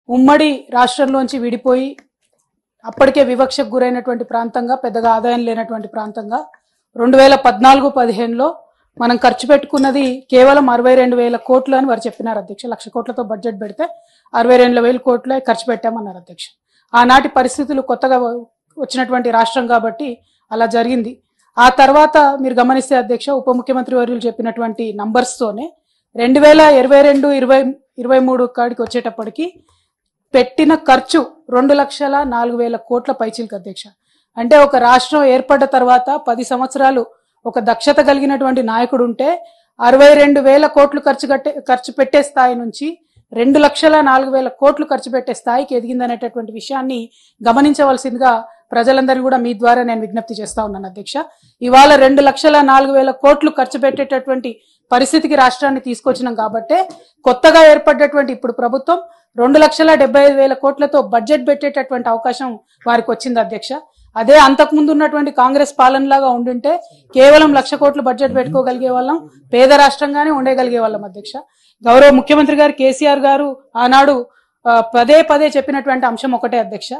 ఉమ్మడి రాష్ట్రంలోంచి విడిపోయి అప్పటికే వివక్షకు గురైనటువంటి ప్రాంతంగా, పెద్దగా ఆదాయం లేనటువంటి ప్రాంతంగా 2014-15లో మనం ఖర్చు పెట్టుకున్నది కేవలం 62,000 కోట్లు అని వారు చెప్పినారు అధ్యక్ష. 1,00,000 కోట్లతో బడ్జెట్ పెడితే 62,000 కోట్లే ఖర్చు పెట్టామన్నారు అధ్యక్ష. ఆనాటి పరిస్థితులు కొత్తగా వచ్చినటువంటి రాష్ట్రం కాబట్టి అలా జరిగింది. ఆ తర్వాత మీరు గమనిస్తే అధ్యక్ష, ఉప ముఖ్యమంత్రి వర్యులు చెప్పినటువంటి నంబర్స్తోనే 2022-23 కాడికి వచ్చేటప్పటికి పెట్టిన ఖర్చు 2,04,000 కోట్ల పైచిలకు అధ్యక్ష. అంటే ఒక రాష్ట్రం ఏర్పడ్డ తర్వాత 10 సంవత్సరాలు ఒక దక్షత కలిగినటువంటి నాయకుడు ఉంటే 62,000 కోట్లు ఖర్చు పెట్టే స్థాయి నుంచి 2,04,000 కోట్లు ఖర్చు పెట్టే స్థాయికి ఎదిగిందనేటటువంటి విషయాన్ని గమనించవలసిందిగా ప్రజలందరినీ కూడా మీ ద్వారా నేను విజ్ఞప్తి చేస్తా ఉన్నాను అధ్యక్ష. ఇవాళ 2,04,000 కోట్లు ఖర్చు పెట్టేటటువంటి పరిస్థితికి రాష్ట్రాన్ని తీసుకొచ్చినాం కాబట్టే కొత్తగా ఏర్పడ్డటువంటి ఇప్పుడు ప్రభుత్వం 2,75,000 కోట్లతో బడ్జెట్ పెట్టేటటువంటి అవకాశం వారికి వచ్చింది అధ్యక్ష. అదే అంతకుముందు ఉన్నటువంటి కాంగ్రెస్ పాలనలాగా ఉండుంటే కేవలం 1,00,000 కోట్లు బడ్జెట్ పెట్టుకోగలిగే వాళ్ళం, పేద రాష్ట్రంగానే ఉండగలిగే వాళ్ళం అధ్యక్ష. గౌరవ ముఖ్యమంత్రి గారు కేసీఆర్ గారు ఆనాడు పదే పదే చెప్పినటువంటి అంశం ఒకటే అధ్యక్ష,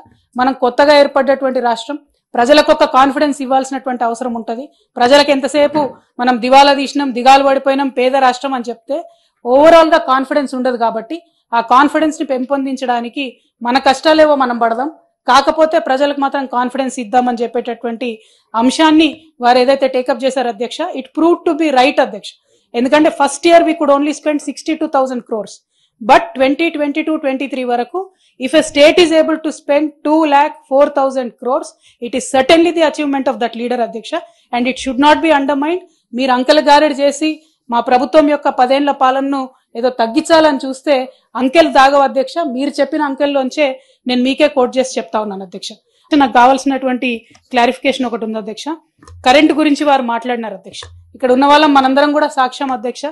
మనం కొత్తగా ఏర్పడ్డటువంటి రాష్ట్రం, ప్రజలకు ఒక కాన్ఫిడెన్స్ ఇవ్వాల్సినటువంటి అవసరం ఉంటుంది. ప్రజలకు ఎంతసేపు మనం దివాలా తీసినాం, దిగాలు పడిపోయినాం, పేద రాష్ట్రం అని చెప్తే ఓవరాల్ గా కాన్ఫిడెన్స్ ఉండదు. కాబట్టి ఆ కాన్ఫిడెన్స్ ని పెంపొందించడానికి మన కష్టాలేవో మనం పడదాం, కాకపోతే ప్రజలకు మాత్రం కాన్ఫిడెన్స్ ఇద్దామని చెప్పేటటువంటి అంశాన్ని వారు ఏదైతే టేకప్ చేశారు అధ్యక్ష, it prove to be right అధ్యక్ష. ఎందుకంటే first year we could only spend 62,000 crores, but 2022-23 వరకు if a state is able to spend 2,04,000 crores, it is certainly the achievement of that leader అధ్యక్ష, and it should not be undermined. మీరు అంకెల గారెడి చేసి మా ప్రభుత్వం యొక్క 10 ఏళ్ల పాలనను ఏదో తగ్గించాలని చూస్తే అంకెలు దాగవు అధ్యక్ష. మీరు చెప్పిన అంకెల్లోంచే నేను మీకే కోట్ చేసి చెప్తా ఉన్నాను అధ్యక్ష. నాకు కావాల్సినటువంటి క్లారిఫికేషన్ ఒకటి ఉంది అధ్యక్ష. కరెంటు గురించి వారు మాట్లాడినారు అధ్యక్ష. ఇక్కడ ఉన్న వాళ్ళం మనందరం కూడా సాక్ష్యం అధ్యక్ష.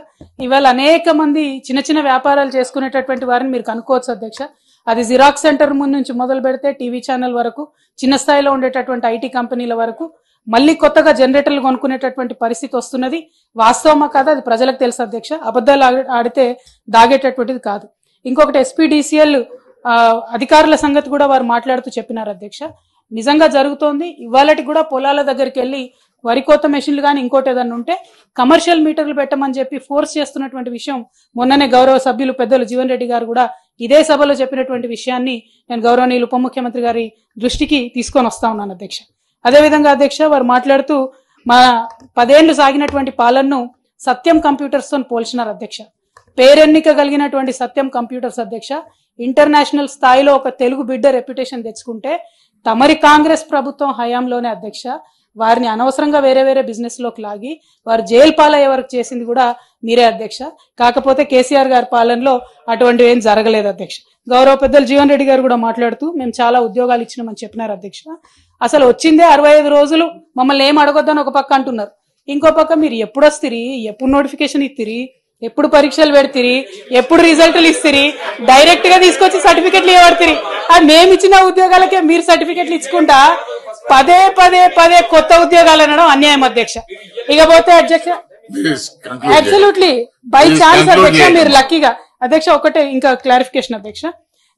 ఇవాళ అనేక మంది చిన్న చిన్న వ్యాపారాలు చేసుకునేటటువంటి వారిని మీరు కనుక్కోవచ్చు అధ్యక్ష. అది జిరాక్స్ సెంటర్ ముందు నుంచి మొదలు పెడితే టీవీ ఛానల్ వరకు, చిన్న స్థాయిలో ఉండేటటువంటి ఐటీ కంపెనీల వరకు మళ్ళీ కొత్తగా జనరేటర్లు కొనుక్కునేటటువంటి పరిస్థితి వస్తున్నది. వాస్తవమా కాదు అది ప్రజలకు తెలుసు అధ్యక్ష. అబద్ధాలు ఆడితే దాగేటటువంటిది కాదు. ఇంకొకటి ఎస్పీడీసీఎల్ అధికారుల సంగతి కూడా వారు మాట్లాడుతూ చెప్పినారు అధ్యక్ష. నిజంగా జరుగుతోంది. ఇవాళటి కూడా పొలాల దగ్గరికి వెళ్ళి వరి కోత మెషిన్లు కానీ ఇంకోటి ఏదన్నా ఉంటే కమర్షియల్ మీటర్లు పెట్టమని చెప్పి ఫోర్స్ చేస్తున్నటువంటి విషయం మొన్ననే గౌరవ సభ్యులు పెద్దలు జీవన్ రెడ్డి గారు కూడా ఇదే సభలో చెప్పినటువంటి విషయాన్ని నేను గౌరవనీయులు ఉప ముఖ్యమంత్రి గారి దృష్టికి తీసుకొని వస్తా ఉన్నాను అధ్యక్ష. అదేవిధంగా అధ్యక్ష వారు మాట్లాడుతూ మా 10 ఏళ్లు సాగినటువంటి పాలనను సత్యం కంప్యూటర్స్ తో పోల్చినారు అధ్యక్ష. పేరెన్నిక కలిగినటువంటి సత్యం కంప్యూటర్స్ అధ్యక్ష ఇంటర్నేషనల్ స్థాయిలో ఒక తెలుగు బిడ్డ రెప్యుటేషన్ తెచ్చుకుంటే తమరి కాంగ్రెస్ ప్రభుత్వం హయాంలోనే అధ్యక్ష వారిని అనవసరంగా వేరే వేరే బిజినెస్ లోకి లాగి వారు జైలు పాలయ్యే వరకు చేసింది కూడా మీరే అధ్యక్ష. కాకపోతే కేసీఆర్ గారి పాలనలో అటువంటివి ఏం జరగలేదు అధ్యక్ష. గౌరవ పెద్దలు జీవన్ రెడ్డి గారు కూడా మాట్లాడుతూ మేము చాలా ఉద్యోగాలు ఇచ్చినామని చెప్పినారు అధ్యక్ష. అసలు వచ్చిందే 65 రోజులు, మమ్మల్ని ఏం అడగొద్దని ఒక పక్క అంటున్నారు, ఇంకో పక్క మీరు ఎప్పుడు వస్తురి, ఎప్పుడు నోటిఫికేషన్ ఇస్తురి, ఎప్పుడు పరీక్షలు పెడతారు, ఎప్పుడు రిజల్ట్లు ఇస్తారు, డైరెక్ట్ గా తీసుకొచ్చి సర్టిఫికెట్లు ఇవ్వబడతారు. అది మేము ఇచ్చిన ఉద్యోగాలకే మీరు సర్టిఫికెట్లు ఇచ్చుకుంటా పదే పదే పదే కొత్త ఉద్యోగాలు అనడం అన్యాయం అధ్యక్ష. ఇకపోతే అధ్యక్ష అబ్సల్యూట్లీ బై ఛాన్స్ అధ్యక్ష మీరు లక్కీగా అధ్యక్ష ఒకటే ఇంకా క్లారిఫికేషన్ అధ్యక్ష.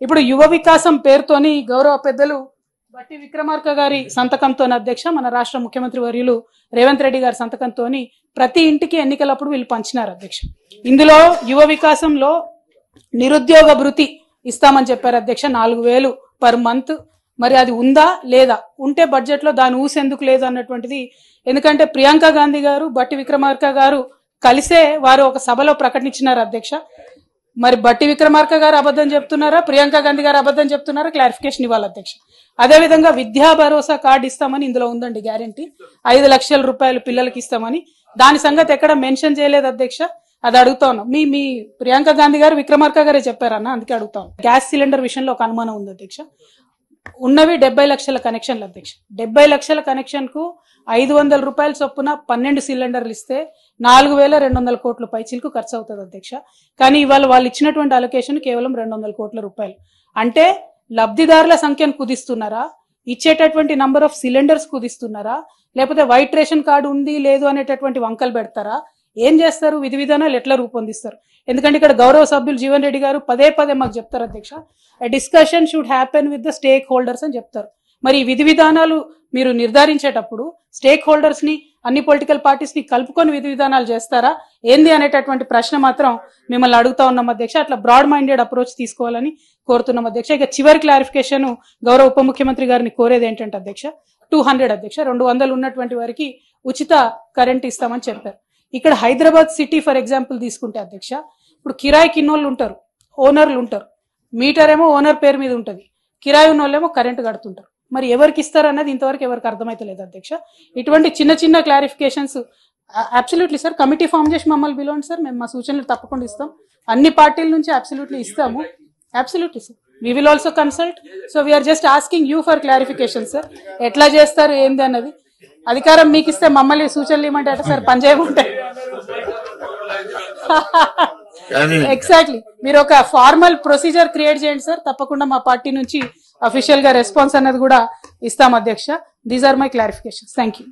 ఇప్పుడు యువ వికాసం పేరుతోని గౌరవ పెద్దలు బట్టి విక్రమార్క గారి సంతకంతో అధ్యక్ష మన రాష్ట్ర ముఖ్యమంత్రి వర్యులు రేవంత్ రెడ్డి గారి సంతకంతో ప్రతి ఇంటికి ఎన్నికలప్పుడు వీళ్ళు పంచినారు అధ్యక్ష. ఇందులో యువ వికాసంలో నిరుద్యోగ భృతి ఇస్తామని చెప్పారు అధ్యక్ష, 4,000 పర్ మంత్. మరి అది ఉందా లేదా, ఉంటే బడ్జెట్ లో దాని ఊసెందుకు లేదు అన్నటువంటిది. ఎందుకంటే ప్రియాంక గాంధీ గారు బట్టి విక్రమార్క గారు కలిసే వారు ఒక సభలో ప్రకటించినారు అధ్యక్ష. మరి బట్టి విక్రమార్క గారు అబద్ధం చెప్తున్నారా, ప్రియాంక గాంధీ గారు అబద్ధం చెప్తున్నారా, క్లారిఫికేషన్ ఇవ్వాలి అధ్యక్ష. అదేవిధంగా విద్యా భరోసా కార్డు ఇస్తామని ఇందులో ఉందండి గ్యారంటీ, 5 లక్షల రూపాయలు పిల్లలకి ఇస్తామని. దాని సంగతి ఎక్కడ మెన్షన్ చేయలేదు అధ్యక్ష. అది అడుగుతా ఉన్నాం. మీ ప్రియాంక గాంధీ గారు విక్రమార్క గారే చెప్పారన్న, అందుకే అడుగుతాం. గ్యాస్ సిలిండర్ విషయంలో ఒక అనుమానం ఉంది అధ్యక్ష. ఉన్నవి 70 లక్షల కనెక్షన్లు అధ్యక్ష. 70 లక్షల కనెక్షన్ కు 500 రూపాయల చొప్పున 12 సిలిండర్లు ఇస్తే 4,200 కోట్ల పైచిలకు ఖర్చు అవుతుంది అధ్యక్ష. కానీ ఇవాళ వాళ్ళు ఇచ్చినటువంటి అలొకేషన్ కేవలం 200 కోట్ల రూపాయలు. అంటే లబ్ధిదారుల సంఖ్యను కుదిస్తున్నారా, ఇచ్చేటటువంటి నంబర్ ఆఫ్ సిలిండర్స్ కుదిస్తున్నారా, లేకపోతే వైట్ రేషన్ కార్డు ఉంది లేదు అనేటటువంటి వంకలు పెడతారా, ఏం చేస్తారు, విధి విధానాలు ఎట్లా రూపొందిస్తారు? ఎందుకంటే ఇక్కడ గౌరవ సభ్యులు జీవన్ రెడ్డి గారు పదే పదే మాకు చెప్తారు అధ్యక్ష, discussion should happen with the stake holders అని చెప్తారు. మరి ఈ విధి విధానాలు మీరు నిర్ధారించేటప్పుడు స్టేక్ హోల్డర్స్ ని, అన్ని పొలిటికల్ పార్టీస్ ని కలుపుకొని విధి విధానాలు చేస్తారా ఏంది అనేటటువంటి ప్రశ్న మాత్రం మిమ్మల్ని అడుగుతా ఉన్నాం అధ్యక్ష. అట్లా బ్రాడ్ మైండెడ్ అప్రోచ్ తీసుకోవాలని కోరుతున్నాం అధ్యక్ష. ఇక చివరి క్లారిఫికేషన్ గౌరవ ఉప ముఖ్యమంత్రి గారిని కోరేది ఏంటంటే అధ్యక్ష, 200 అధ్యక్ష, 200 ఉన్నటువంటి వారికి ఉచిత కరెంట్ ఇస్తామని చెప్పారు. ఇక్కడ హైదరాబాద్ సిటీ ఫర్ ఎగ్జాంపుల్ తీసుకుంటే అధ్యక్ష, ఇప్పుడు కిరాయికి ఇన్నోళ్ళు ఉంటారు, ఓనర్లు ఉంటారు. మీటర్ ఏమో ఓనర్ పేరు మీద ఉంటుంది, కిరాయి ఉన్నోళ్ళేమో కరెంట్ కడుతుంటారు. మరి ఎవరికి ఇస్తారు అన్నది ఇంతవరకు ఎవరికి అర్థమైతలేదు అధ్యక్ష. ఇటువంటి చిన్న చిన్న clarifications absolutely sir, committee form చేసి మమ్మల్ని పిలవండి సార్, మేము మా సూచనలు తప్పకుండా ఇస్తాం. అన్ని పార్టీల నుంచి అబ్సల్యూట్లీ ఇస్తాము. Absolutely sir, we will also consult. So we are just asking you for clarification sir, ఎట్లా చేస్తారు ఏంది అన్నది. అధికారం మీకు ఇస్తే మమ్మల్ని సూచనలు ఇవ్వమంటే అట సార్, పని చేయమంటాయి. ఎగ్జాక్ట్లీ, మీరు ఒక ఫార్మల్ ప్రొసీజర్ క్రియేట్ చేయండి సార్, తప్పకుండా మా పార్టీ నుంచి అఫీషియల్ గా రెస్పాన్స్ అన్నది కూడా ఇస్తాం అధ్యక్ష. These are my clarifications. Thank you.